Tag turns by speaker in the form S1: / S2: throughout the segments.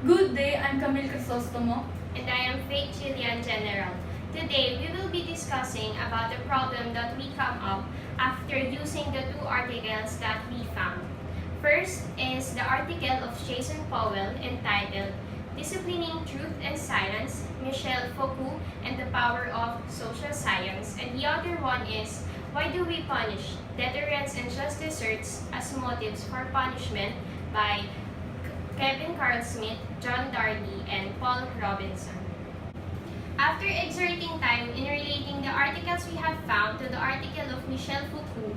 S1: Good day, I'm Camille Crisostomo.
S2: And I am Jillian General. Today, we will be discussing about the problem that we come up after using the two articles that we found. First is the article of Jason Powell entitled Disciplining Truth and Silence, Michel Foucault and the Power of Social Science. And the other one is Why Do We Punish? Deterrence and Just Desserts as Motives for Punishment by Kevin Carl Smith, John Darley, and Paul Robinson. After exerting time in relating the articles we have found to the article of Michel Foucault,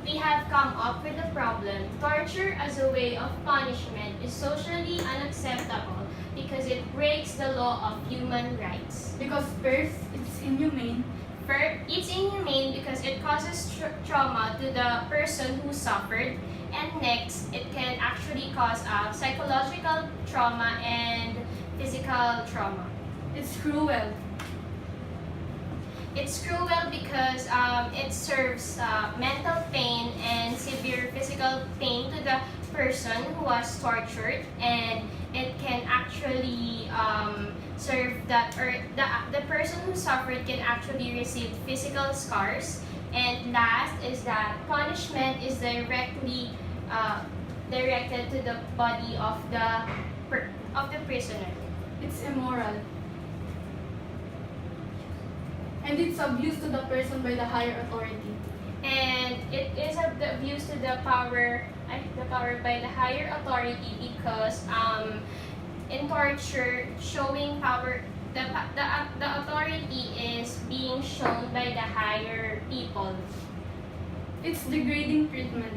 S2: we have come up with the problem: torture as a way of punishment is socially unacceptable because it breaks the law of human rights.
S1: Because first, it's inhumane.
S2: It's inhumane because it causes trauma to the person who suffered, and next, it can actually cause psychological trauma and physical trauma.
S1: It's cruel.
S2: It's cruel because it serves mental pain and severe physical pain to the person who was tortured, and it can actually serve that, or the person who suffered can actually receive physical scars. And last is that punishment is directly directed to the body of the prisoner.
S1: It's immoral. And it's abuse to the person by the higher authority.
S2: And it is the abuse to the power by the higher authority because in torture, showing power, the authority is being shown by the higher people.
S1: It's degrading treatment.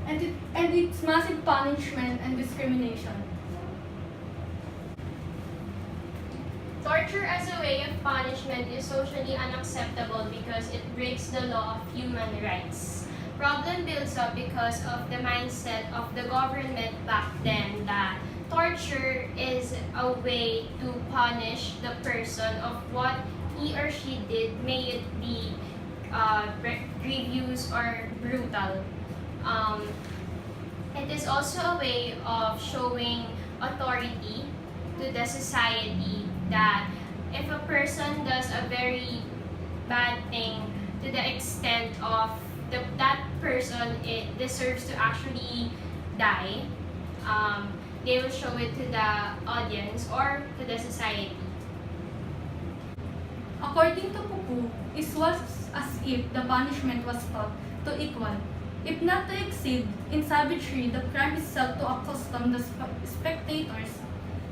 S1: And it's massive punishment and discrimination.
S2: Torture as a way of punishment is socially unacceptable because it breaks the law of human rights. Problem builds up because of the mindset of the government back then that torture is a way to punish the person of what he or she did, may it be grievous or brutal. It is also a way of showing authority to the society that if a person does a very bad thing to the extent of that person it deserves to actually die, they will show it to the audience or to the society.
S1: According to Foucault, it was as if the punishment was thought to equal, if not to exceed, in savagery the crime itself, to accustom the spectators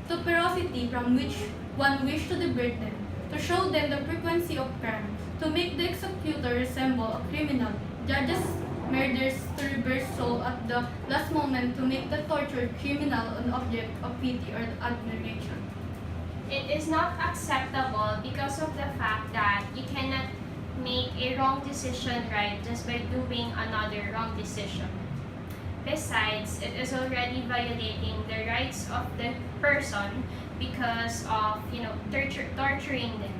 S1: to ferocity from which one wished to divert them, to show them the frequency of crime, to make the executor resemble a criminal, judges murders to reverse soul at the last moment, to make the tortured criminal an object of pity or admiration.
S2: It is not acceptable because of the fact that you cannot make a wrong decision right just by doing another wrong decision. Besides, it is already violating the rights of the person because of, torturing them.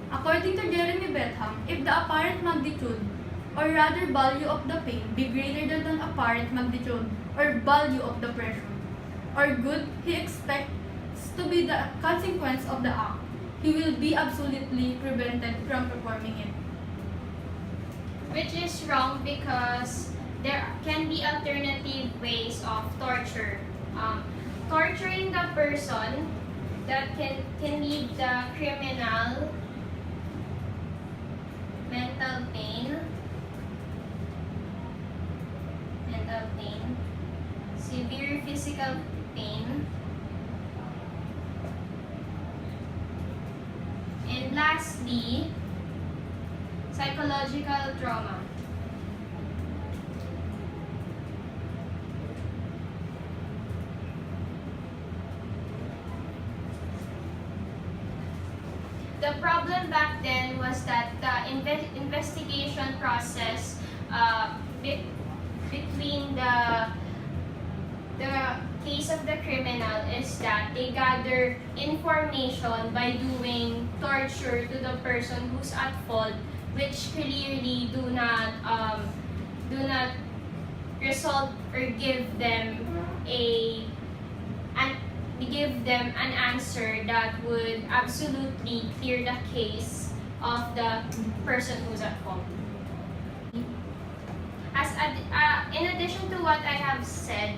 S1: According to Jeremy Bentham, if the apparent magnitude, or rather value of the pain, be greater than the apparent magnitude or value of the pressure or good he expects to be the consequence of the act, he will be absolutely prevented from performing it.
S2: Which is wrong because there can be alternative ways of torture. Torturing the person that can lead the criminal mental pain, severe physical pain, and lastly, psychological trauma. The problem back then was that the investigation process between the case of the criminal is that they gather information by doing torture to the person who's at fault, which clearly do not result or give them a give them an answer that would absolutely clear the case of the person who's at fault. In addition to what I have said,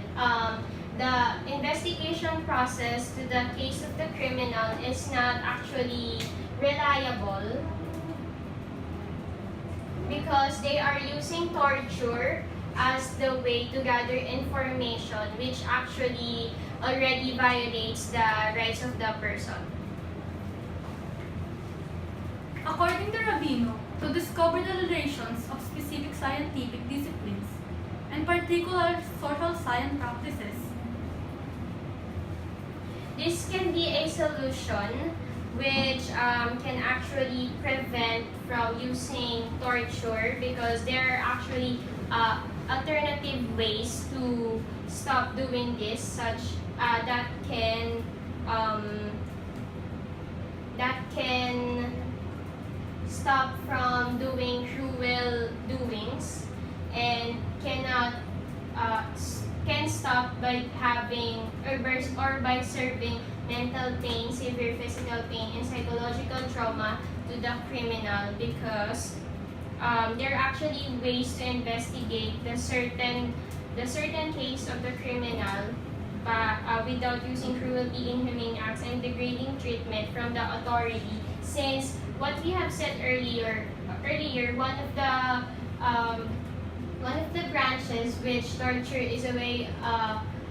S2: the investigation process to the case of the criminal is not actually reliable because they are using torture as the way to gather information, which actually already violates the rights of the person.
S1: According to Rabino, to discover the relations of specific scientific disciplines, and particular social science practices.
S2: This can be a solution which can actually prevent from using torture because there are actually alternative ways to stop doing this, such that can stop from doing cruel doings and can stop by having or by serving mental pain, severe physical pain, and psychological trauma to the criminal because there are actually ways to investigate the certain case of the criminal without using cruelty, inhumane acts, and degrading treatment from the authority. Since what we have said earlier, one of the branches which torture is a way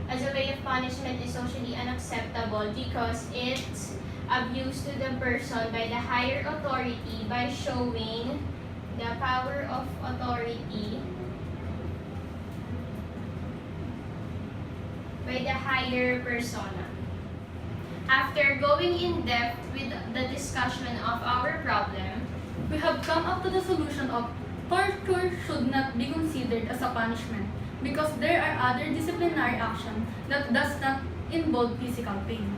S2: as a way of punishment is socially unacceptable because it's abuse to the person by the higher authority by showing the power of authority by the higher persona. After going in depth with the discussion of our problem,
S1: We have come up to the solution of torture should not be considered as a punishment because there are other disciplinary action that does not involve physical pain.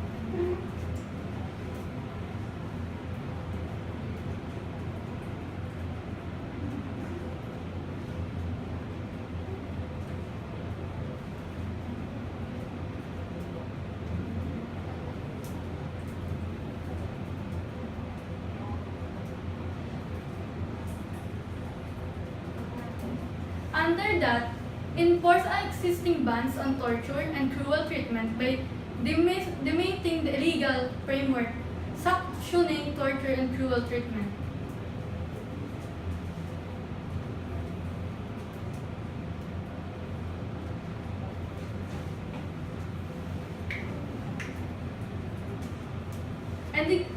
S1: Under that, enforce existing bans on torture and cruel treatment by demarcating the legal framework sanctioning torture and cruel treatment.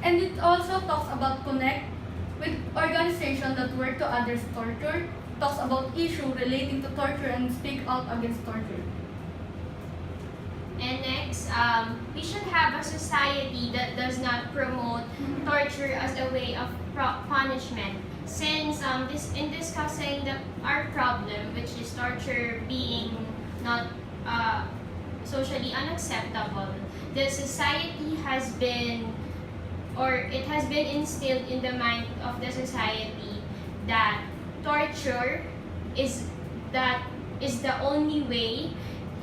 S1: And it also talks about connect with organizations that work to address torture, talks about issues relating to torture and speak out against torture.
S2: and next, we should have a society that does not promote torture as a way of punishment. Since in discussing our problem, which is torture being not socially unacceptable, the society has been, or it has been instilled in the mind of the society that torture is the only way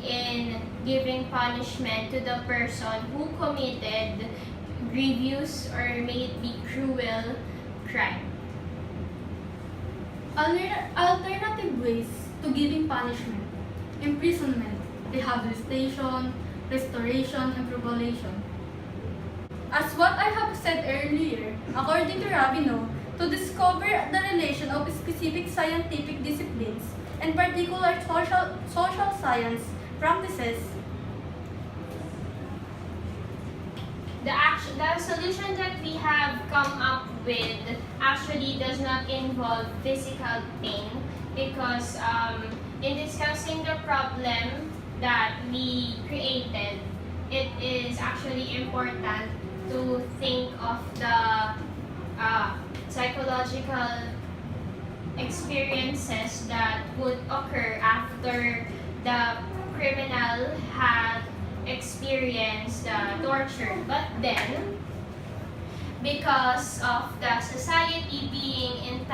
S2: in giving punishment to the person who committed grievous or may it be cruel crime.
S1: Alternative ways to giving punishment: imprisonment, rehabilitation, restoration, and probation. As what I have said earlier, according to Rabino, to discover the relation of specific scientific disciplines and particular social science practices,
S2: The solution that we have come up with actually does not involve physical pain because in discussing the problem that we created, it is actually important to think of the psychological experiences that would occur after the criminal had experienced torture. But then, because of the society being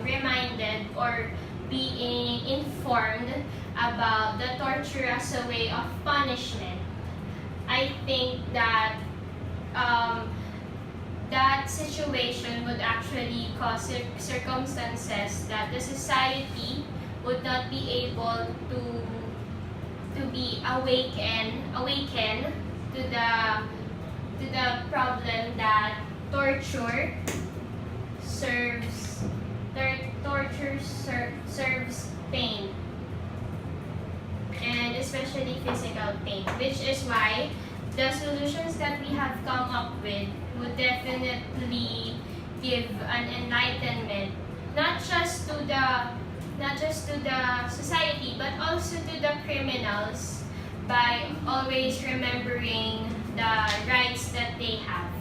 S2: reminded or being informed about the torture as a way of punishment, I think that um, that situation would actually cause circumstances that the society would not be able to be awaken to the problem that torture serves serves pain, and especially physical pain, which is why the solutions that we have come up with would definitely give an enlightenment not just to the society but also to the criminals by always remembering the rights that they have.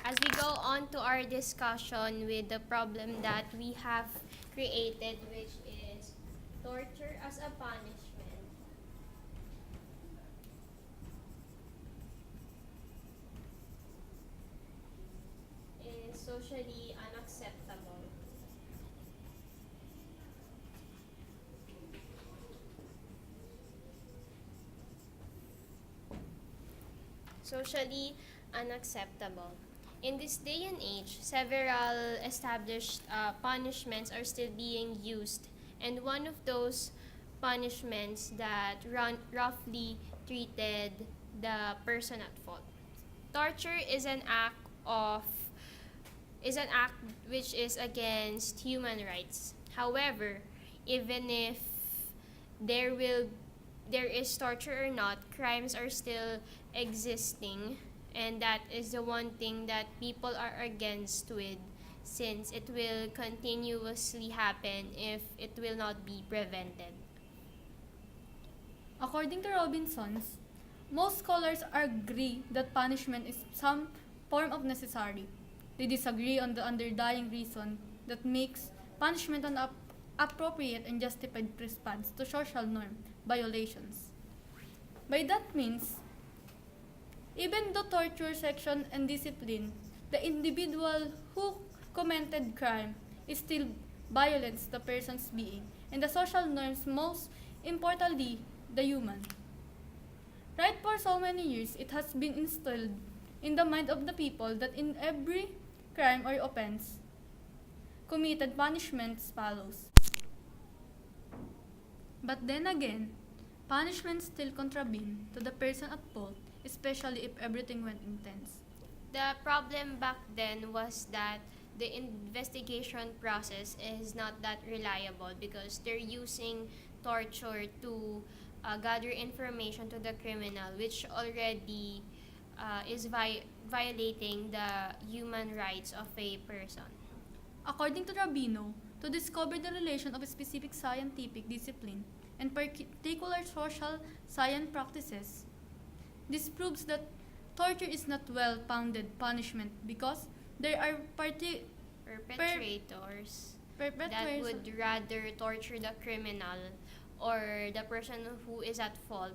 S2: As we go on to our discussion with the problem that we have created, which is torture as a punishment, is socially unacceptable. Socially unacceptable. In this day and age, several established punishments are still being used, and one of those punishments that roughly treated the person at fault. Torture of is an act which is against human rights. However, even if there will there is torture or not, crimes are still existing, and that is the one thing that people are against with, since it will continuously happen if it will not be prevented.
S1: According to Robinson's, most scholars agree that punishment is some form of necessary. They disagree on the underlying reason that makes punishment an appropriate and justified response to social norm violations. By that means, even though torture, section, and discipline, the individual who committed crime is still violates the person's being and the social norms, most importantly, the human. Right, for so many years, it has been instilled in the mind of the people that in every crime or offense committed, punishments follows. But then again, punishments still contravene to the person at fault, especially if everything went intense.
S2: The problem back then was that the investigation process is not that reliable because they're using torture to gather information to the criminal, which already is violating the human rights of a person.
S1: According to Rabino, to discover the relation of a specific scientific discipline and particular social science practices, this proves that torture is not well-founded punishment because there are
S2: Perpetrators that
S1: perpetrators
S2: would rather torture the criminal or the person who is at fault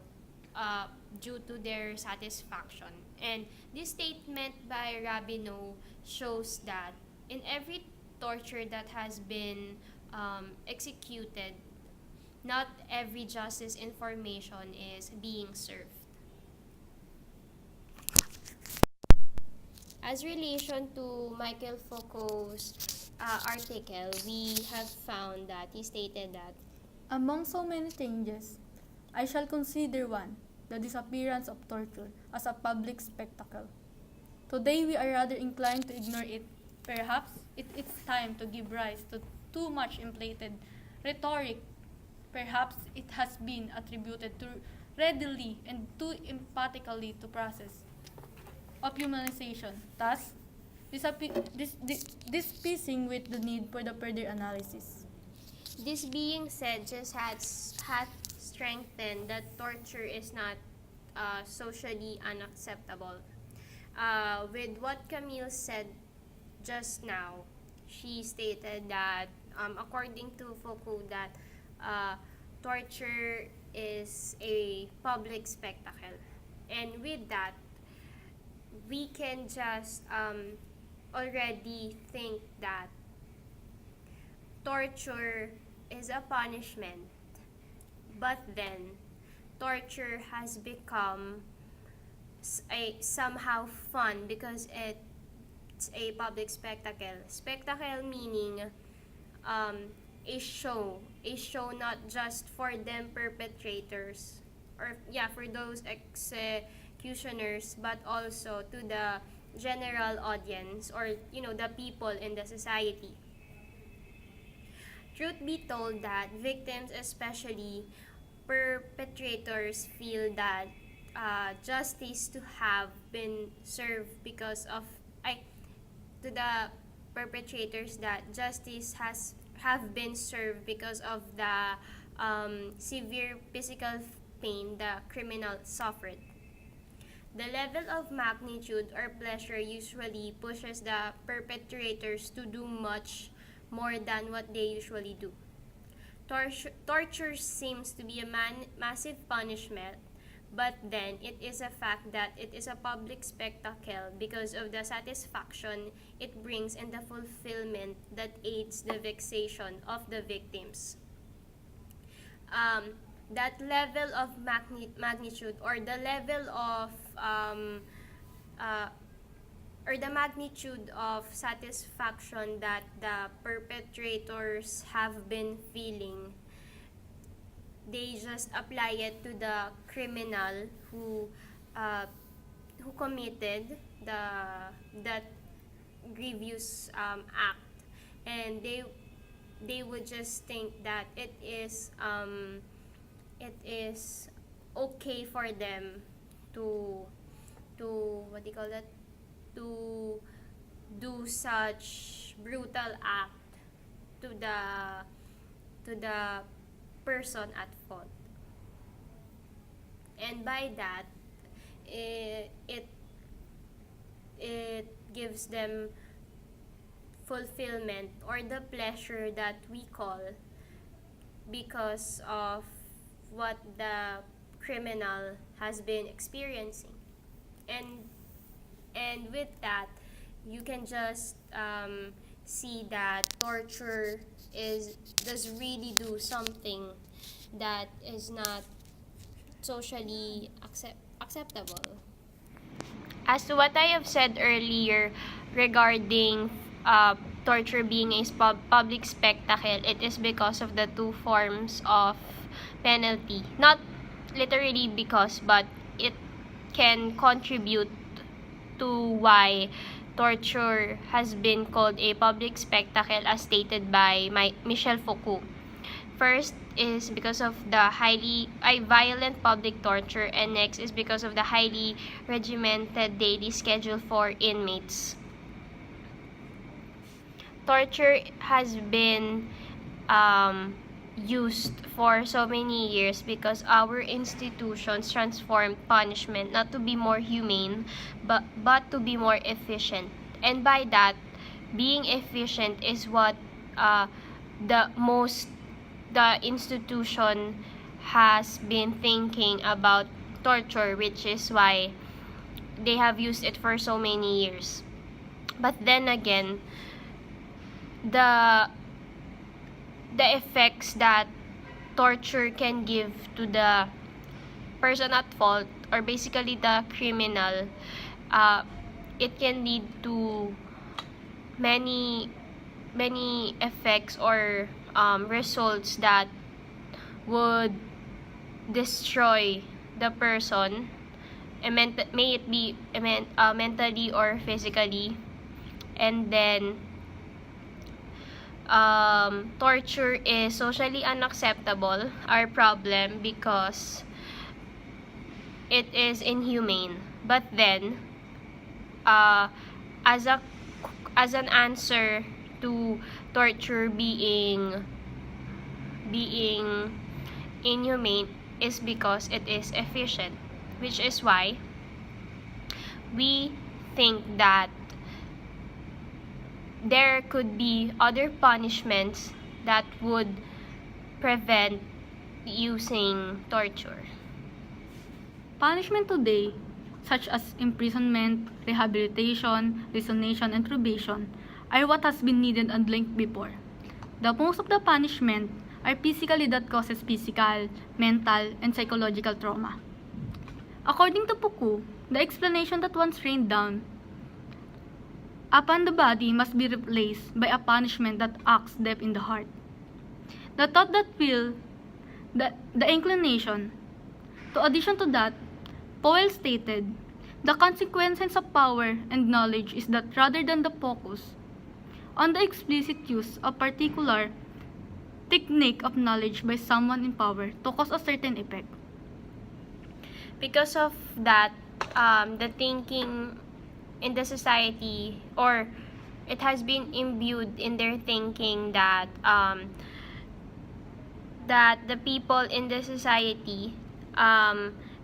S2: due to their satisfaction. And this statement by Rabino shows that in every torture that has been executed, not every justice information is being served. As relation to Michael Foucault's article, we have found that he stated that
S1: among so many changes, I shall consider one, the disappearance of torture as a public spectacle. Today we are rather inclined to ignore it. Perhaps it's time to give rise to too much inflated rhetoric. Perhaps it has been attributed too readily and too emphatically to process of humanization, thus dispensing with the need for the further analysis.
S2: this being said just had strengthened that torture is not socially unacceptable. With what Camille said just now, she stated that according to Foucault that torture is a public spectacle, and with that we can just already think that torture is a punishment, but then torture has become somehow fun because it's a public spectacle. Spectacle meaning a show not just for them perpetrators or for those executioners, but also to the general audience, or the people in the society. Truth be told, that victims, especially perpetrators, feel that justice to have been served because of to the perpetrators, that justice have been served because of the severe physical pain the criminal suffered. The level of magnitude or pleasure usually pushes the perpetrators to do much more than what they usually do. Torture seems to be a massive punishment, but then it is a fact that it is a public spectacle because of the satisfaction it brings and the fulfillment that aids the vexation of the victims. That level of magnitude, or the level of or the magnitude of satisfaction that the perpetrators have been feeling, they just apply it to the criminal who committed that grievous act, and they would just think that it is okay for them to what do you call that, to do such brutal act to the person at fault. And by that, it gives them fulfillment, or the pleasure that we call, because of what the criminal has been experiencing. And with that, you can just see that torture does really do something that is not socially acceptable. As to what I have said earlier regarding torture being a public spectacle, it is because of the two forms of penalty. Not literally because, but it can contribute to why torture has been called a public spectacle, as stated by Michel Foucault. First is because of the highly violent public torture, and next is because of the highly regimented daily schedule for inmates. Torture has been used for so many years because our institutions transformed punishment not to be more humane, but to be more efficient. And by that, being efficient is what the institution has been thinking about torture, which is why they have used it for so many years. But then again, the effects that torture can give to the person at fault, or basically the criminal, it can lead to many effects or results that would destroy the person, and may it be mentally or physically. And then torture is socially unacceptable, our problem, because it is inhumane. But then as an answer to torture being inhumane is because it is efficient, which is why we think that there could be other punishments that would prevent using torture.
S1: Punishment today, such as imprisonment, rehabilitation, resignation, and probation, are what has been needed and linked before. The most of the punishment are physically that causes physical, mental, and psychological trauma. According to Foucault, the explanation that once rained down upon the body must be replaced by a punishment that acts deep in the heart. The thought that will, the inclination. To addition to that, Powell stated, the consequences of power and knowledge is that rather than the focus on the explicit use of particular technique of knowledge by someone in power to cause a certain effect.
S2: Because of that, the thinking in the society, or it has been imbued in their thinking that that the people in the society,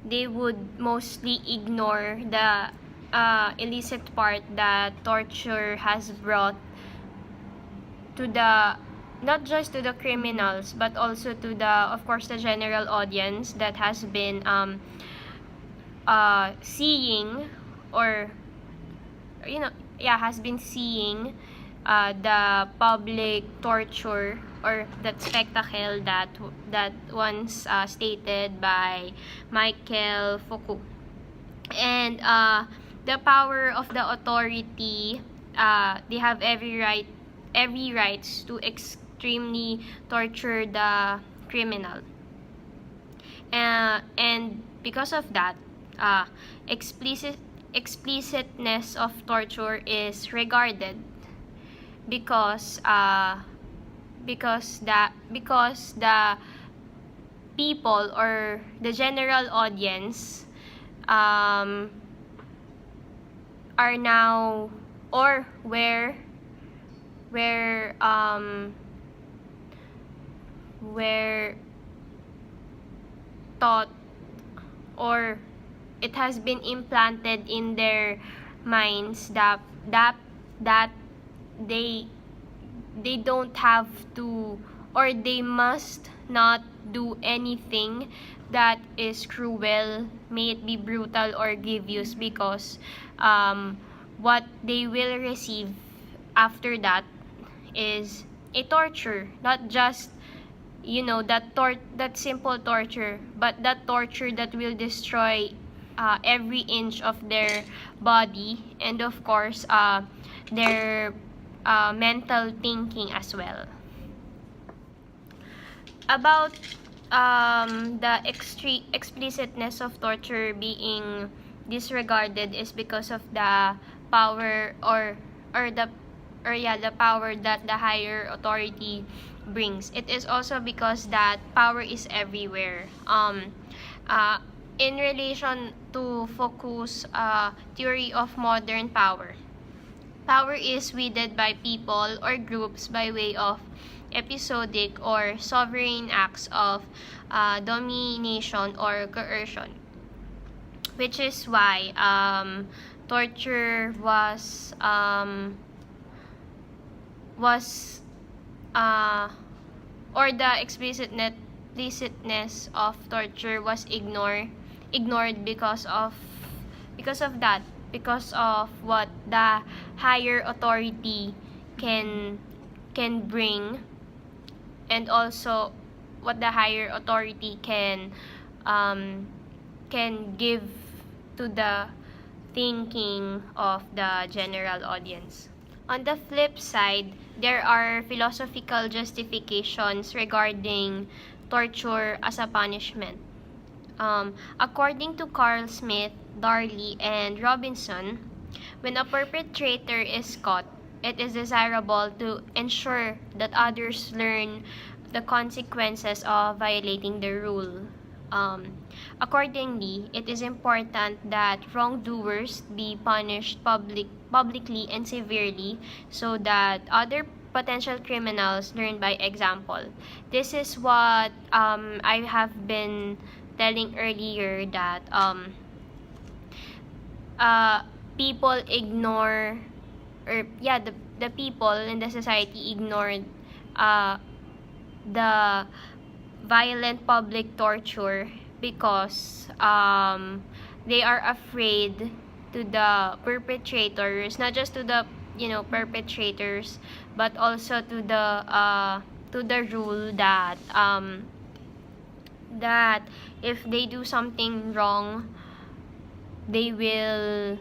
S2: they would mostly ignore the illicit part that torture has brought to the, not just to the criminals, but also to the, of course, the general audience that has been seeing, or has been seeing the public torture, or that spectacle that once stated by Michael Foucault. And the power of the authority, they have every right to extremely torture the criminal. And because of that, explicitness of torture is regarded because the people, or the general audience, are now, or were taught, or it has been implanted in their minds that they don't have to, or they must not do anything that is cruel, may it be brutal or grievous, because what they will receive after that is a torture, not just that simple torture, but that torture that will destroy every inch of their body, and of course their mental thinking as well. About the explicitness of torture being disregarded is because of the power, the power that the higher authority brings. It is also because that power is everywhere. In relation to Foucault's theory of modern power, power is wielded by people or groups by way of episodic or sovereign acts of domination or coercion, which is why torture was or the explicitness of torture was ignored because of that, because of what the higher authority can bring, and also what the higher authority can give to the thinking of the general audience. On the flip side, there are philosophical justifications regarding torture as a punishment. According to Carl Smith, Darley, and Robinson, when a perpetrator is caught, it is desirable to ensure that others learn the consequences of violating the rule. Accordingly, it is important that wrongdoers be punished publicly and severely, so that other potential criminals learn by example. This is what I have been telling earlier, that people ignore, or the people in the society ignored the violent public torture because they are afraid to the perpetrators, not just to the perpetrators, but also to the to the rule that that if they do something wrong, they will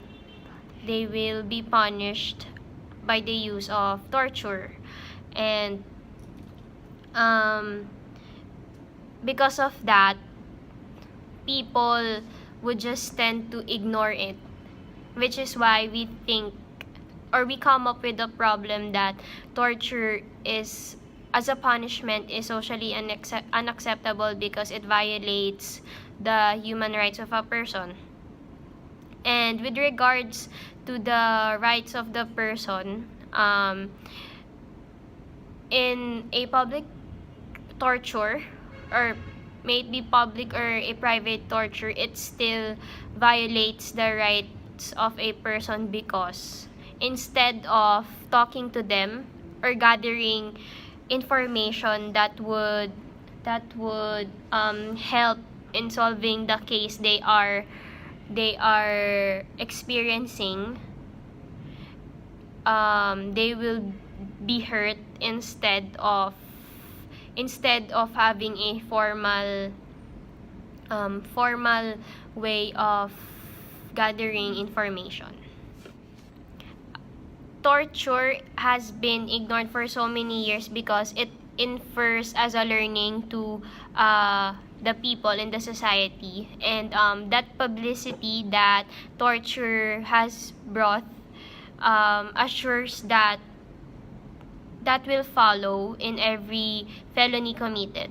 S2: be punished by the use of torture. And because of that, people would just tend to ignore it, which is why we think, or we come up with the problem that torture is, as a punishment, is socially unacceptable because it violates the human rights of a person. And with regards to the rights of the person, in a public torture, or may it be public or a private torture, it still violates the rights of a person, because instead of talking to them or gathering information that would help in solving the case they are experiencing, they will be hurt instead of having a formal way of gathering information. Torture has been ignored for so many years because it infers as a learning to the people in the society, and that publicity that torture has brought assures that will follow in every felony committed.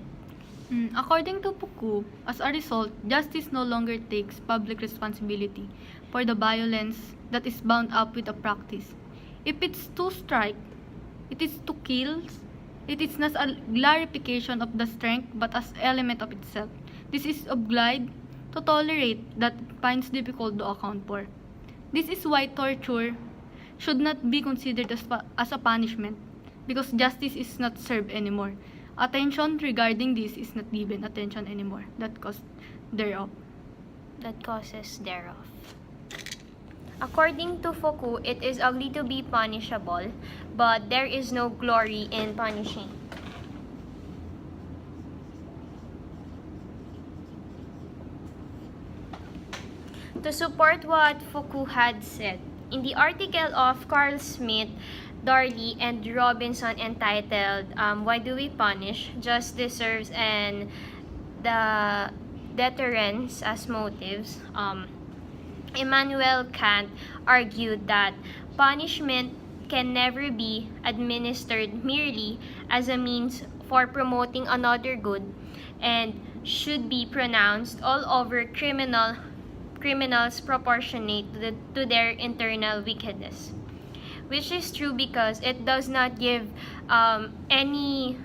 S1: According to Foucault, as a result, justice no longer takes public responsibility for the violence that is bound up with a practice. If it's to strike, it is to kill, it is not a glorification of the strength but as element of itself. This is obliged to tolerate that finds difficult to account for. This is why torture should not be considered as a punishment, because justice is not served anymore. Attention regarding this is not given attention anymore. That causes thereof.
S2: According to Foucault, it is ugly to be punishable, but there is no glory in punishing. To support what Foucault had said, in the article of Carl Smith, Darley, and Robinson entitled Why Do We Punish? Justice Serves and the Deterrence as Motives, Immanuel Kant argued that punishment can never be administered merely as a means for promoting another good, and should be pronounced all over criminals proportionate to their internal wickedness. Which is true because it does not give any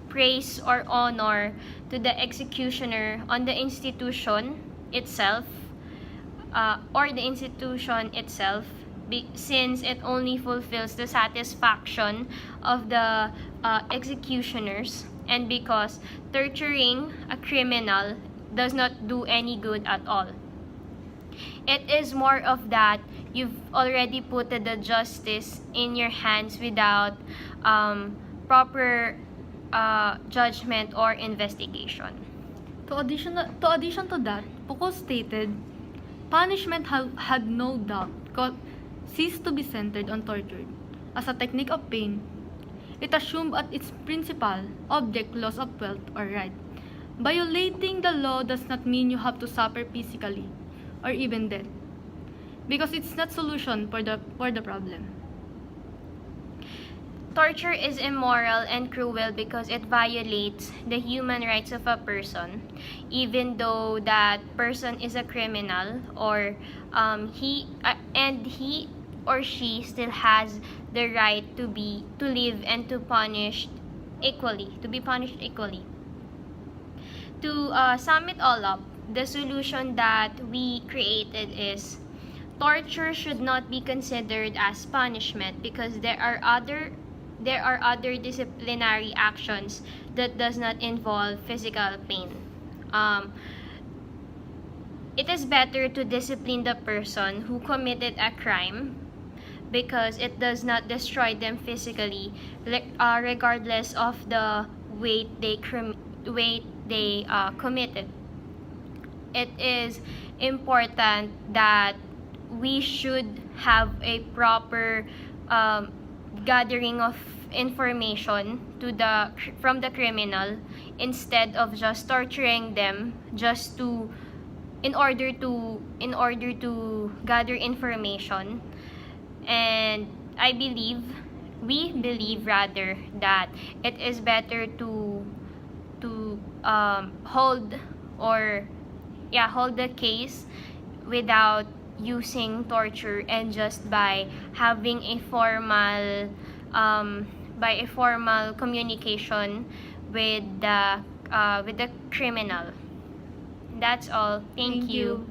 S2: praise or honor to the executioner on the institution itself, since it only fulfills the satisfaction of the executioners, and because torturing a criminal does not do any good at all. It is more of that you've already put the justice in your hands without proper judgment or investigation.
S1: To addition to that, Foucault stated, punishment had no doubt ceased to be centered on torture as a technique of pain. It assumed at its principal object loss of wealth or right. Violating the law does not mean you have to suffer physically or even death, because it's not solution for the problem.
S2: Torture is immoral and cruel because it violates the human rights of a person, even though that person is a criminal, or he or she still has the right to live and to be punished equally. To sum it all up, the solution that we created is torture should not be considered as punishment because there are other disciplinary actions that does not involve physical pain. It is better to discipline the person who committed a crime because it does not destroy them physically, regardless of the weight they committed. It is important that we should have a proper gathering of information from the criminal, instead of just torturing them just to in order to gather information. And we believe rather that it is better to hold the case without using torture, and just by having a formal communication with the criminal. That's all. Thank you.